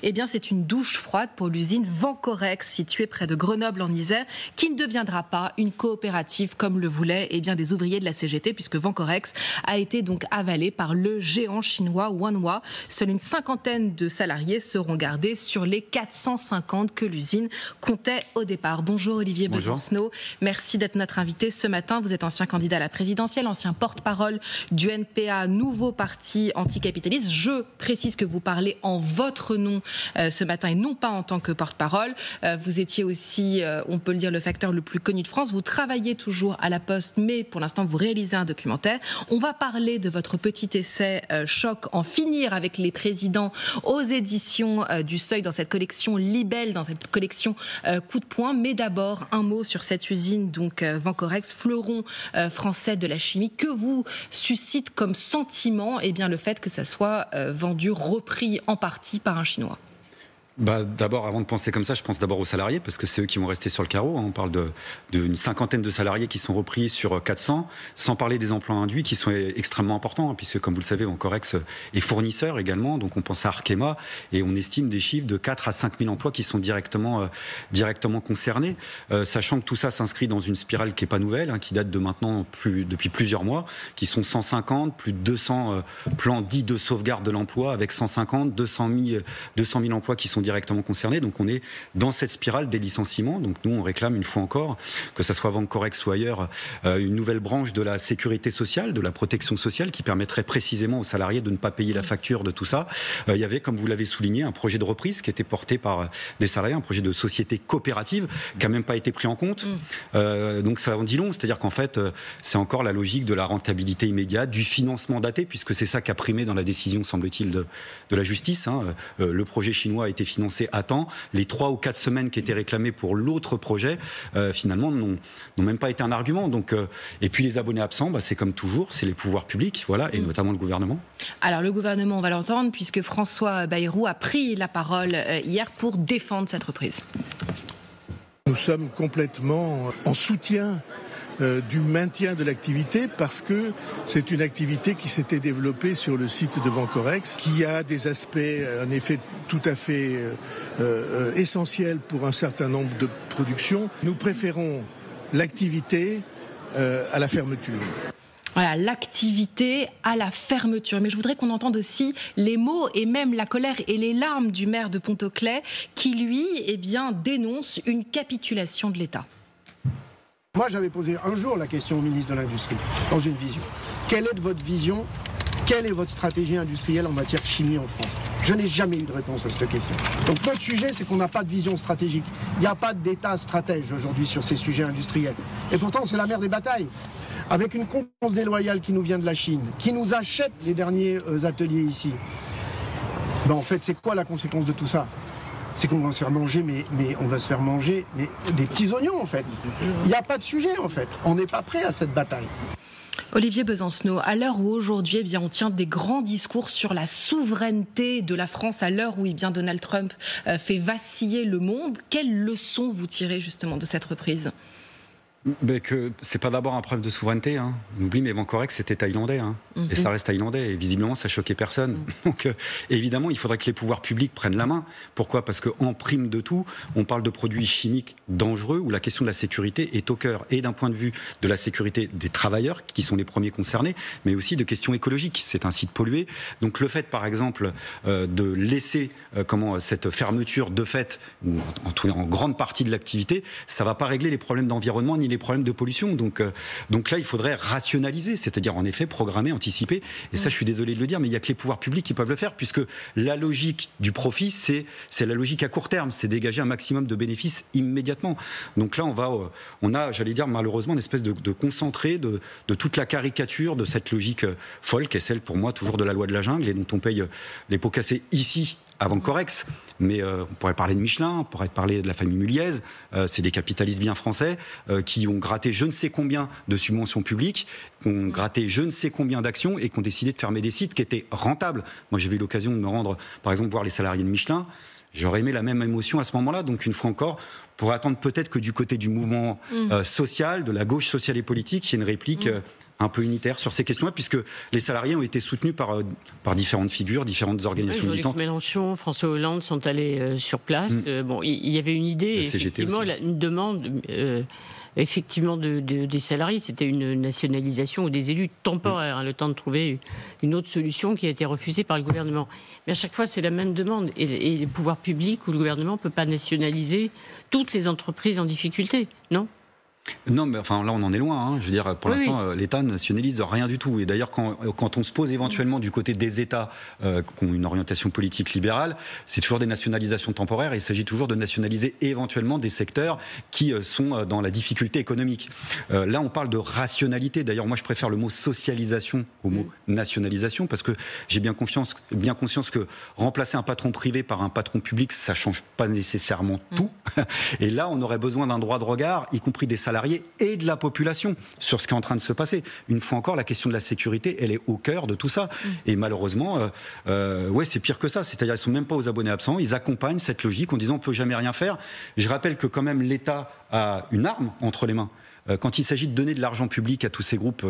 eh bien c'est une douche froide pour l'usine Vancorex, située près de Grenoble en Isère, qui ne deviendra pas une coopérative comme le voulaient des ouvriers de la CGT, puisque Vancorex a été donc avalé par le géant chinois Wanhua. Seule une cinquantaine de salariés seront gardés sur les 450 que l'usine comptait au départ. Bonjour Olivier Besancenot, merci d'être notre invité ce matin. Vous êtes ancien candidat à la présidentielle, ancien porte-parole du NPA, nouveau parti anticapitaliste. Je précise que vous parlez en votre nom ce matin et non pas en tant que porte-parole. Vous étiez aussi, on peut le dire, le facteur le plus connu de France. Vous travaillez toujours à la Poste, mais pour l'instant vous réalisez un documentaire. On va parler de votre petit essai Choc, en finir avec les présidents, aux éditions du Seuil, dans cette collection Libelle, dans cette collection Coup de poing. Mais d'abord, un mot sur cette usine, donc Vancorex, fleuron français de la chimie. Que vous suscite comme sentiment le fait que ça soit vendu, repris en partie par un Chinois? D'abord, avant de penser comme ça, je pense d'abord aux salariés, parce que c'est eux qui vont rester sur le carreau. On parle d'une cinquantaine de salariés qui sont repris sur 400, sans parler des emplois induits qui sont extrêmement importants, puisque, comme vous le savez, Vancorex est fournisseur également. Donc on pense à Arkema, et on estime des chiffres de 4 à 5 000 emplois qui sont directement concernés, sachant que tout ça s'inscrit dans une spirale qui n'est pas nouvelle, qui date de maintenant depuis plusieurs mois, qui sont 150, plus de 200 plans dits de sauvegarde de l'emploi, avec 150, 200 000 emplois qui sont directement concernés. Donc on est dans cette spirale des licenciements. Donc nous, on réclame une fois encore, que ça soit Vancorex ou ailleurs, une nouvelle branche de la sécurité sociale, de la protection sociale, qui permettrait précisément aux salariés de ne pas payer la facture de tout ça. Il y avait, comme vous l'avez souligné, un projet de reprise qui était porté par des salariés, un projet de société coopérative qui n'a même pas été pris en compte. Donc ça en dit long. C'est-à-dire qu'en fait, c'est encore la logique de la rentabilité immédiate, du financement daté, puisque c'est ça qui a primé dans la décision, semble-t-il, de la justice. Le projet chinois a été financé à temps. Les 3 ou 4 semaines qui étaient réclamées pour l'autre projet, finalement, n'ont même pas été un argument. Donc, et puis les abonnés absents, c'est comme toujours, c'est les pouvoirs publics, voilà, et notamment le gouvernement. Alors le gouvernement, on va l'entendre, puisque François Bayrou a pris la parole hier pour défendre cette reprise. Nous sommes complètement en soutien du maintien de l'activité, parce que c'est une activité qui s'était développée sur le site de Vancorex, qui a des aspects en effet tout à fait essentiels pour un certain nombre de productions. Nous préférons l'activité à la fermeture. Voilà, l'activité à la fermeture. Mais je voudrais qu'on entende aussi les mots et même la colère et les larmes du maire de Pont-au-Clair, qui lui, dénonce une capitulation de l'État. Moi, j'avais posé un jour la question au ministre de l'Industrie, dans une vision. Quelle est votre vision? Quelle est votre stratégie industrielle en matière de chimie en France? Je n'ai jamais eu de réponse à cette question. Donc notre sujet, c'est qu'on n'a pas de vision stratégique. Il n'y a pas d'État stratège aujourd'hui sur ces sujets industriels. Et pourtant, c'est la mère des batailles. Avec une concurrence déloyale qui nous vient de la Chine, qui nous achète les derniers ateliers ici. En fait, c'est quoi la conséquence de tout ça? C'est qu'on va se faire manger, mais on va se faire manger des petits oignons, en fait. Il n'y a pas de sujet, en fait. On n'est pas prêt à cette bataille. Olivier Besancenot, à l'heure où aujourd'hui on tient des grands discours sur la souveraineté de la France, à l'heure où Donald Trump fait vaciller le monde, quelles leçons vous tirez justement de cette reprise? Que c'est pas d'abord un problème de souveraineté. On oublie, mais Vancorex, c'était thaïlandais. Et ça reste thaïlandais. Et visiblement, ça choquait personne. Donc, évidemment, il faudrait que les pouvoirs publics prennent la main. Pourquoi? Parce qu'en prime de tout, on parle de produits chimiques dangereux où la question de la sécurité est au cœur. Et d'un point de vue de la sécurité des travailleurs, qui sont les premiers concernés, mais aussi de questions écologiques. C'est un site pollué. Donc, le fait, par exemple, de laisser cette fermeture de fait, ou en grande partie de l'activité, ça va pas régler les problèmes d'environnement ni les problèmes de pollution. Donc là, il faudrait rationaliser, c'est-à-dire en effet programmer, anticiper. Et ça, je suis désolé de le dire, mais il n'y a que les pouvoirs publics qui peuvent le faire, puisque la logique du profit, c'est la logique à court terme, c'est dégager un maximum de bénéfices immédiatement. Donc là, on a, j'allais dire, malheureusement, une espèce de concentré de toute la caricature de cette logique folle, qui est celle, pour moi, toujours de la loi de la jungle, et dont on paye les pots cassés ici, à Vancorex, mais on pourrait parler de Michelin, on pourrait parler de la famille Muliez, c'est des capitalistes bien français qui ont gratté je ne sais combien de subventions publiques, qui ont gratté je ne sais combien d'actions et qui ont décidé de fermer des sites qui étaient rentables. Moi, j'avais eu l'occasion de me rendre, par exemple, voir les salariés de Michelin. J'aurais aimé la même émotion à ce moment-là. Donc, une fois encore, on pourrait attendre peut-être que du côté du mouvement social, de la gauche sociale et politique, il y ait une réplique un peu unitaire sur ces questions-là, puisque les salariés ont été soutenus par différentes figures, différentes organisations militantes. Mélenchon, François Hollande sont allés sur place. Bon, il y avait une idée, effectivement, une demande effectivement des salariés. C'était une nationalisation ou des élus temporaires, le temps de trouver une autre solution qui a été refusée par le gouvernement. Mais à chaque fois, c'est la même demande. Et les pouvoirs publics ou le gouvernement ne peut pas nationaliser toutes les entreprises en difficulté, non ? Non, mais enfin là on en est loin. Hein. Je veux dire, pour l'instant, l'État nationalise rien du tout. Et d'ailleurs, quand on se pose éventuellement du côté des États qui ont une orientation politique libérale, c'est toujours des nationalisations temporaires. Et il s'agit toujours de nationaliser éventuellement des secteurs qui sont dans la difficulté économique. Là, on parle de rationalité. D'ailleurs, moi, je préfère le mot socialisation au mot nationalisation parce que j'ai bien conscience que remplacer un patron privé par un patron public, ça change pas nécessairement tout. Et là, on aurait besoin d'un droit de regard, y compris des salariés et de la population sur ce qui est en train de se passer. Une fois encore, la question de la sécurité, elle est au cœur de tout ça. Et malheureusement, c'est pire que ça. C'est-à-dire, ils sont même pas aux abonnés absents. Ils accompagnent cette logique en disant on peut jamais rien faire. Je rappelle que quand même l'État a une arme entre les mains. Quand il s'agit de donner de l'argent public à tous ces groupes,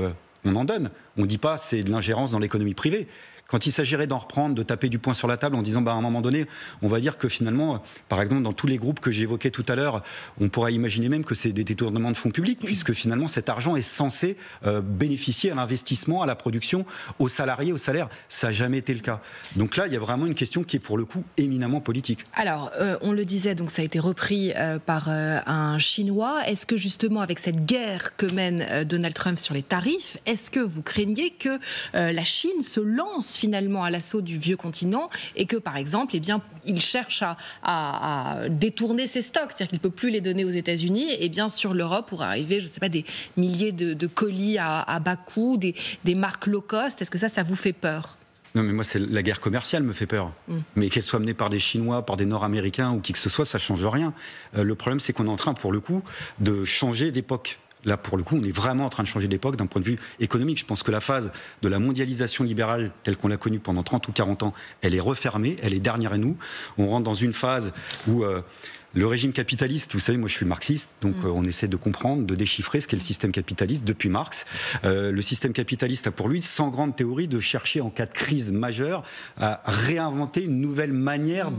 on en donne. On ne dit pas c'est de l'ingérence dans l'économie privée. Quand il s'agirait d'en reprendre, de taper du poing sur la table en disant à un moment donné, on va dire que finalement, par exemple, dans tous les groupes que j'évoquais tout à l'heure, on pourrait imaginer même que c'est des détournements de fonds publics, puisque finalement cet argent est censé bénéficier à l'investissement, à la production, aux salariés, aux salaires. Ça n'a jamais été le cas. Donc là, il y a vraiment une question qui est pour le coup éminemment politique. Alors, on le disait, donc ça a été repris par un Chinois. Est-ce que justement, avec cette guerre que mène Donald Trump sur les tarifs, est-ce que vous craignez que la Chine se lance finalement à l'assaut du vieux continent et que, par exemple, il cherche à détourner ses stocks, c'est-à-dire qu'il ne peut plus les donner aux États-Unis et bien sur l'Europe pour arriver, je ne sais pas, des milliers de colis à bas coût, des marques low cost. Est-ce que ça vous fait peur ? Non, mais moi, la guerre commerciale me fait peur. Mais qu'elle soit menée par des Chinois, par des Nord-Américains ou qui que ce soit, ça ne change rien. Le problème, c'est qu'on est en train, pour le coup, de changer d'époque. Là, pour le coup, on est vraiment en train de changer d'époque d'un point de vue économique. Je pense que la phase de la mondialisation libérale, telle qu'on l'a connue pendant 30 ou 40 ans, elle est refermée, elle est derrière nous. On rentre dans une phase où le régime capitaliste, vous savez, moi je suis marxiste, donc on essaie de comprendre, de déchiffrer ce qu'est le système capitaliste depuis Marx. Le système capitaliste a pour lui, sans grande théorie, de chercher en cas de crise majeure à réinventer une nouvelle manière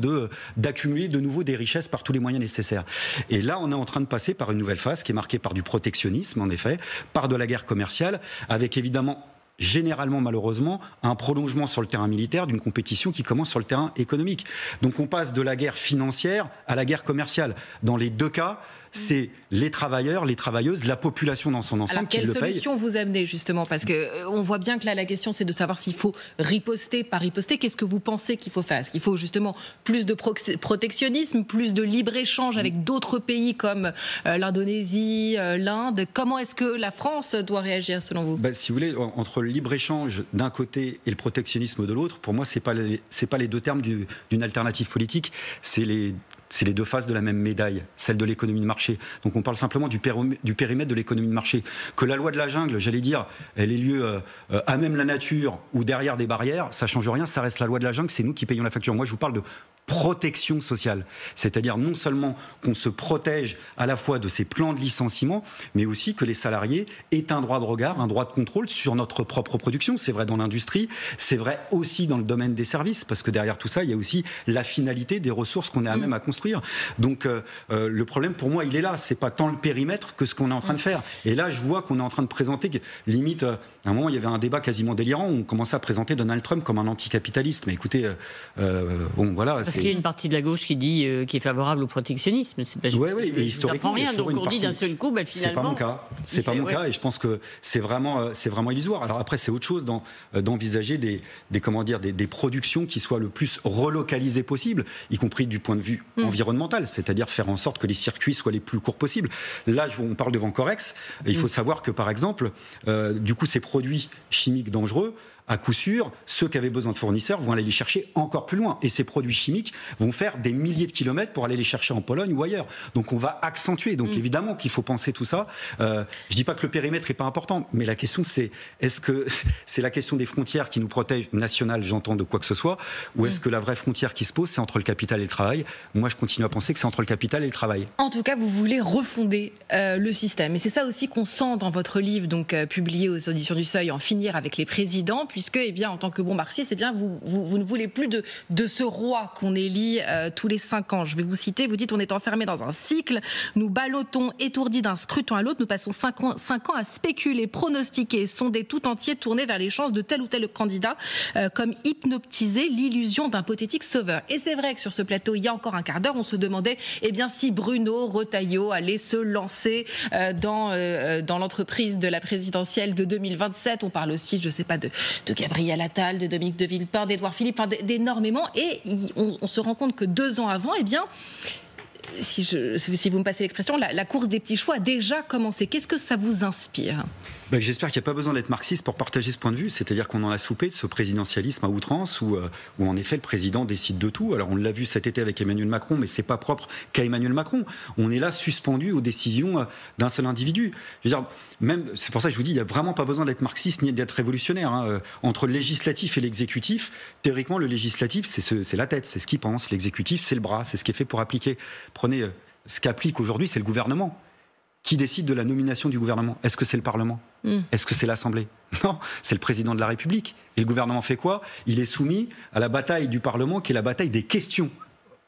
d'accumuler de nouveau des richesses par tous les moyens nécessaires. Et là, on est en train de passer par une nouvelle phase qui est marquée par du protectionnisme, en effet, par de la guerre commerciale, avec évidemment généralement, malheureusement, un prolongement sur le terrain militaire d'une compétition qui commence sur le terrain économique. Donc on passe de la guerre financière à la guerre commerciale. Dans les deux cas, c'est les travailleurs, les travailleuses, la population dans son ensemble qui le paye. Alors, quelle solution vous amenez, justement ? Parce qu'on voit bien que là, la question, c'est de savoir s'il faut riposter, pas riposter. Qu'est-ce que vous pensez qu'il faut faire ? Est-ce qu'il faut justement plus de protectionnisme, plus de libre-échange avec d'autres pays comme l'Indonésie, l'Inde ? Comment est-ce que la France doit réagir, selon vous ? Si vous voulez, entre le libre-échange d'un côté et le protectionnisme de l'autre, pour moi, c'est pas les deux termes d'une alternative politique, c'est les deux faces de la même médaille, celle de l'économie de marché. Donc on parle simplement du périmètre de l'économie de marché. Que la loi de la jungle, j'allais dire, elle ait lieu à même la nature ou derrière des barrières, ça ne change rien, ça reste la loi de la jungle, c'est nous qui payons la facture. Moi, je vous parle de protection sociale. C'est-à-dire non seulement qu'on se protège à la fois de ces plans de licenciement, mais aussi que les salariés aient un droit de regard, un droit de contrôle sur notre propre production. C'est vrai dans l'industrie, c'est vrai aussi dans le domaine des services, parce que derrière tout ça, il y a aussi la finalité des ressources qu'on est à même à construire. Donc le problème pour moi, il est là. C'est pas tant le périmètre que ce qu'on est en train de faire. Et là, je vois qu'on est en train de présenter, limite, à un moment, il y avait un débat quasiment délirant où on commençait à présenter Donald Trump comme un anticapitaliste. Mais écoutez, bon, voilà. Parce qu'il y a une partie de la gauche qui dit qui est favorable au protectionnisme. C'est pas et historiquement, rien. Donc on dit d'un seul coup, finalement. C'est pas mon cas. C'est pas mon cas, et je pense que c'est vraiment illusoire. Alors après, c'est autre chose d'envisager des productions qui soient le plus relocalisées possible, y compris du point de vue environnemental, c'est-à-dire faire en sorte que les circuits soient les plus courts possibles. Là, on parle de Vencorex. Il faut savoir que, par exemple, du coup, ces produits chimiques dangereux à coup sûr, ceux qui avaient besoin de fournisseurs vont aller les chercher encore plus loin. Et ces produits chimiques vont faire des milliers de kilomètres pour aller les chercher en Pologne ou ailleurs. Donc on va accentuer. Donc évidemment qu'il faut penser tout ça. Je dis pas que le périmètre est pas important, mais la question c'est, est-ce que c'est la question des frontières qui nous protègent, nationales, j'entends, de quoi que ce soit, ou est-ce que la vraie frontière qui se pose, c'est entre le capital et le travail? Moi, je continue à penser que c'est entre le capital et le travail. En tout cas, vous voulez refonder le système. Et c'est ça aussi qu'on sent dans votre livre, donc publié aux Éditions du Seuil, En finir avec les présidents, puisque, eh bien, en tant que bon marxiste, eh bien, vous ne voulez plus de ce roi qu'on élit tous les 5 ans. Je vais vous citer, vous dites: on est enfermé dans un cycle, nous ballottons étourdis d'un scrutin à l'autre, nous passons 5 ans à spéculer, pronostiquer, sonder tout entier, tourner vers les chances de tel ou tel candidat, comme hypnotiser l'illusion d'un hypothétique sauveur. Et c'est vrai que sur ce plateau, il y a encore un quart d'heure, on se demandait, eh bien, si Bruno Retailleau allait se lancer dans l'entreprise de la présidentielle de 2027. On parle aussi, je ne sais pas, de Gabriel Attal, de Dominique de Villepin, d'Édouard Philippe, enfin, d'énormément. Et on se rend compte que 2 ans avant, eh bien, si vous me passez l'expression, la course des petits choix a déjà commencé. Qu'est-ce que ça vous inspire ? J'espère qu'il n'y a pas besoin d'être marxiste pour partager ce point de vue, c'est-à-dire qu'on en a soupé de ce présidentialisme à outrance où en effet le président décide de tout. Alors on l'a vu cet été avec Emmanuel Macron, mais c'est pas propre qu'à Emmanuel Macron. On est là suspendu aux décisions d'un seul individu. Je veux dire, même, c'est pour ça que je vous dis, il n'y a vraiment pas besoin d'être marxiste ni d'être révolutionnaire. Entre le législatif et l'exécutif, théoriquement le législatif c'est la tête, c'est ce qu'il pense. L'exécutif c'est le bras, c'est ce qui est fait pour appliquer. Prenez ce qu'applique aujourd'hui, c'est le gouvernement. Qui décide de la nomination du gouvernement? Est-ce que c'est le Parlement? Est-ce que c'est l'Assemblée? Non, c'est le président de la République. Et le gouvernement fait quoi? Il est soumis à la bataille du Parlement, qui est la bataille des questions.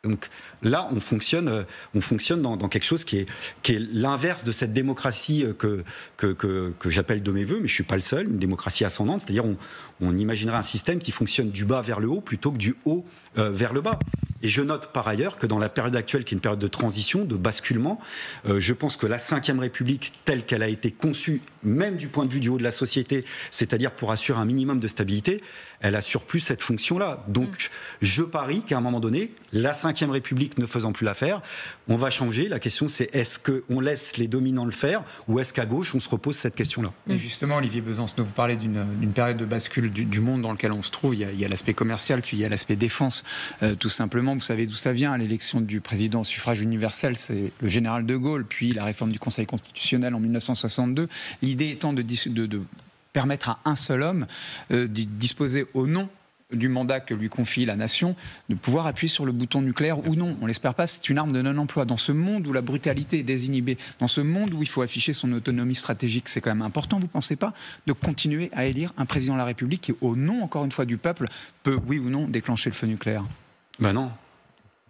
Donc là, on fonctionne dans quelque chose qui est l'inverse de cette démocratie que j'appelle de mes voeux, mais je ne suis pas le seul, une démocratie ascendante, c'est-à-dire on imaginerait un système qui fonctionne du bas vers le haut plutôt que du haut vers le bas. Et je note par ailleurs que dans la période actuelle, qui est une période de transition, de basculement, je pense que la Ve République, telle qu'elle a été conçue, même du point de vue du haut de la société, c'est-à-dire pour assurer un minimum de stabilité, elle assure plus cette fonction-là. Donc je parie qu'à un moment donné, la Ve République ne faisant plus l'affaire, on va changer. La question c'est, est-ce qu'on laisse les dominants le faire, ou est-ce qu'à gauche on se repose cette question-là? Et justement, Olivier Besancenot, vous parlez d'une période de bascule du monde dans lequel on se trouve. Il y a l'aspect commercial, puis il y a l'aspect défense, tout simplement. Vous savez d'où ça vient, l'élection du président au suffrage universel, c'est le général de Gaulle, puis la réforme du Conseil constitutionnel en 1962. L'idée étant de permettre à un seul homme de disposer au nom du mandat que lui confie la nation, de pouvoir appuyer sur le bouton nucléaire ou non. On l'espère pas, c'est une arme de non-emploi. Dans ce monde où la brutalité est désinhibée, dans ce monde où il faut afficher son autonomie stratégique, c'est quand même important, vous ne pensez pas, de continuer à élire un président de la République qui, au nom, encore une fois, du peuple, peut, oui ou non, déclencher le feu nucléaire? Ben non.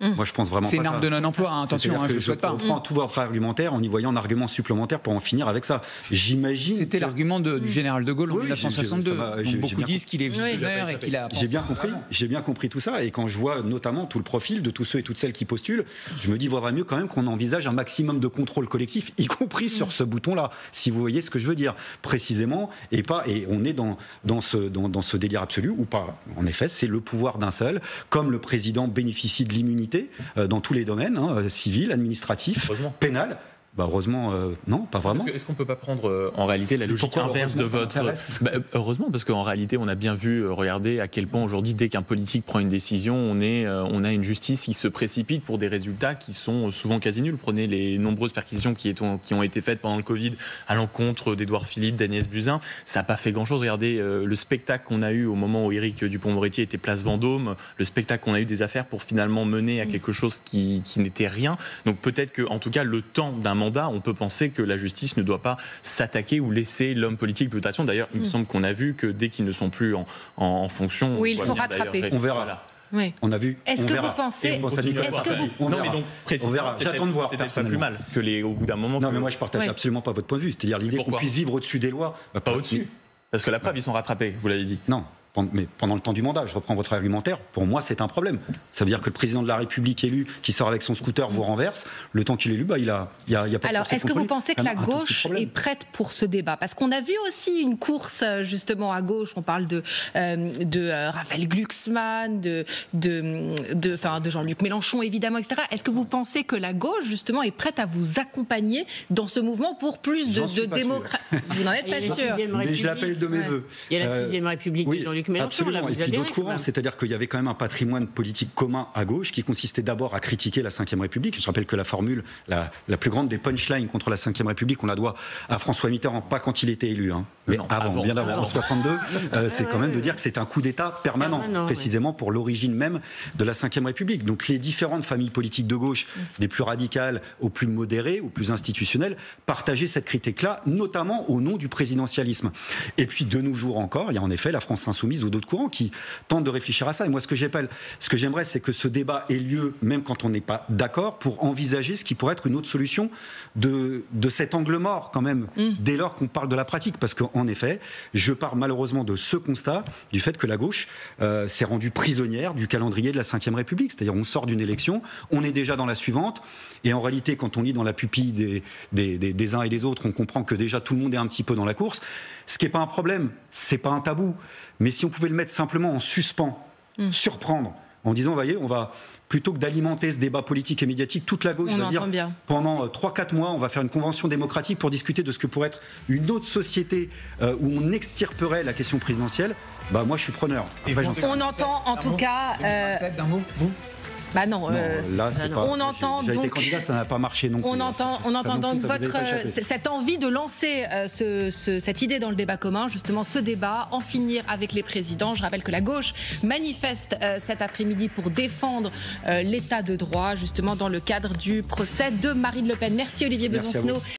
Moi, je pense vraiment c'est pas une arme de non-emploi, hein, attention, je ne le souhaite pas. On prend tout votre argumentaire en y voyant un argument supplémentaire pour en finir avec ça. J'imagine. C'était l'argument du général de Gaulle en 1962. Beaucoup disent qu'il est visionnaire et qu'il a. J'ai bien compris tout ça. Et quand je vois notamment tout le profil de tous ceux et toutes celles qui postulent, je me dis, il vaudrait mieux quand même qu'on envisage un maximum de contrôle collectif, y compris sur ce bouton-là, si vous voyez ce que je veux dire précisément. Et on est dans ce délire absolu ou pas. En effet, c'est le pouvoir d'un seul. Comme le président bénéficie de l'immunité dans tous les domaines, civil, administratif, pénal. Heureusement, non, pas vraiment. Est-ce qu'on ne peut pas prendre en réalité la logique inverse de votre... heureusement, parce qu'en réalité, on a bien vu, regardez à quel point aujourd'hui, dès qu'un politique prend une décision, on a une justice qui se précipite pour des résultats qui sont souvent quasi nuls. Prenez les nombreuses perquisitions qui ont été faites pendant le Covid à l'encontre d'Édouard Philippe, d'Agnès Buzyn. Ça n'a pas fait grand-chose. Regardez le spectacle qu'on a eu au moment où Éric Dupond-Moretti était place Vendôme, le spectacle qu'on a eu des affaires pour finalement mener à quelque chose qui n'était rien. Donc peut-être que, en tout cas, le temps d'un mandat, on peut penser que la justice ne doit pas s'attaquer ou laisser l'homme politique plus d'action. D'ailleurs, il me semble qu'on a vu que dès qu'ils ne sont plus en fonction... Oui, ils sont rattrapés. On verra. Voilà. Oui. On a vu. Est-ce que vous pensez... On verra. J'attends de voir. C'était pas plus mal que au bout d'un moment... Non, mais moi, je partage absolument pas votre point de vue. C'est-à-dire l'idée qu'on puisse vivre au-dessus des lois. Pas au-dessus. Parce que la preuve, ils sont rattrapés, vous l'avez dit. Non. mais pendant le temps du mandat. Je reprends votre argumentaire. Pour moi, c'est un problème. Ça veut dire que le président de la République élu, qui sort avec son scooter, vous renverse. Le temps qu'il est élu, il y a pas. Alors, est-ce que vous pensez que la gauche est prête pour ce débat? Parce qu'on a vu aussi une course justement à gauche. On parle de Raphaël Glucksmann, de Jean-Luc Mélenchon, évidemment, etc. Est-ce que vous pensez que la gauche justement est prête à vous accompagner dans ce mouvement pour plus de démocratie? Vous n'en êtes pas sûr. Mais je l'appelle de mes voeux. Il y a la 6e République de Jean-Luc Mélenchon, là, vous et puis d'autres courants, c'est-à-dire qu'il y avait quand même un patrimoine politique commun à gauche qui consistait d'abord à critiquer la Ve République. Je rappelle que la formule, la plus grande des punchlines contre la Ve République, on la doit à François Mitterrand, pas quand il était élu, mais bien avant, en 62, c'est quand même de dire que c'est un coup d'État permanent, précisément pour l'origine même de la Ve République. Donc les différentes familles politiques de gauche, des plus radicales aux plus modérées, aux plus institutionnelles, partageaient cette critique-là, notamment au nom du présidentialisme. Et puis de nos jours encore, il y a en effet la France insoumise ou d'autres courants qui tentent de réfléchir à ça. Et moi, ce que j'aimerais, c'est que ce débat ait lieu, même quand on n'est pas d'accord, pour envisager ce qui pourrait être une autre solution de cet angle mort, quand même, dès lors qu'on parle de la pratique. Parce qu'en effet, je pars malheureusement de ce constat, du fait que la gauche s'est rendue prisonnière du calendrier de la Ve République. C'est-à-dire, on sort d'une élection, on est déjà dans la suivante, et en réalité, quand on lit dans la pupille des uns et des autres, on comprend que déjà tout le monde est un petit peu dans la course. Ce qui n'est pas un problème, c'est pas un tabou. Mais si on pouvait le mettre simplement en suspens, surprendre, en disant, voyez, on va, plutôt que d'alimenter ce débat politique et médiatique, toute la gauche va dire, pendant 3-4 mois, on va faire une convention démocratique pour discuter de ce que pourrait être une autre société où on extirperait la question présidentielle, moi je suis preneur. On entend en tout cas... d'un mot, vous non, là, c'est pas. On entend j'ai été candidat, ça n'a pas marché non plus. On entend donc cette envie de lancer cette idée dans le débat commun, justement ce débat, en finir avec les présidents. Je rappelle que la gauche manifeste cet après-midi pour défendre l'état de droit, justement dans le cadre du procès de Marine Le Pen. Merci Olivier Besancenot.